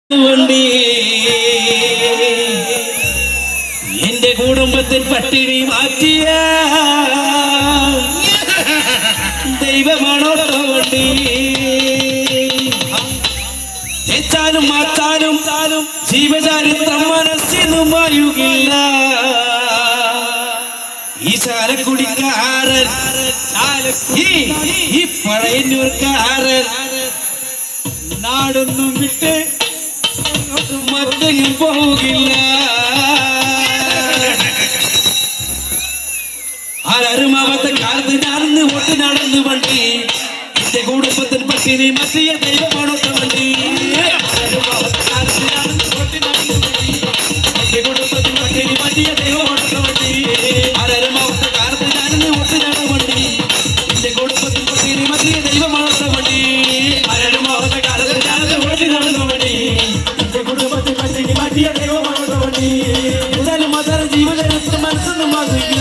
വണ്ടി എന്റെ കുടുംബത്തിൽ പട്ടിണി മാറ്റിയ ദൈവമാണോ വണ്ടി തെറ്റാനും മാറ്റാനും ജീവചരിത്രം മനസ്സിനും വായുകില്ല ഈ ചാലക്കുടിക്കാരൻ ഈ പഴയന്നൂർക്കാരൻ നാടൊന്നും വിട്ട് മറ്റെങ്ങും പോകില്ല. ആരരുമാവത്തെ കാലത്ത് ഞാനിന്ന് ഓട്ടി നടന്നു വണ്ടി എന്റെ കുടുംബത്തിൽ പട്ടിണി മറ്റിയ ദൈവമാണോട്ട വണ്ടി എന്റെ കുടുംബത്തിൽ പട്ടിണി മറ്റിയ ദൈവമാണോട്ട വണ്ടി ആരരുമാവത്തെ കാലത്ത് ഞാനിന്ന് ഓട്ടി നടന്നു വണ്ടി എന്റെ കുടുംബത്തിൽ പട്ടിണി മറ്റിയ ദൈവമാണോട്ട വണ്ടി ആരരുമാവത്തെ കാലത്ത് ഞാനിന്ന് ഓട്ടി നടന്നു വണ്ടി എന്റെ കുടുംബത്തിൽ പട്ടിണി മറ്റിയ ദൈവമാണോട്ട വണ്ടി മദർ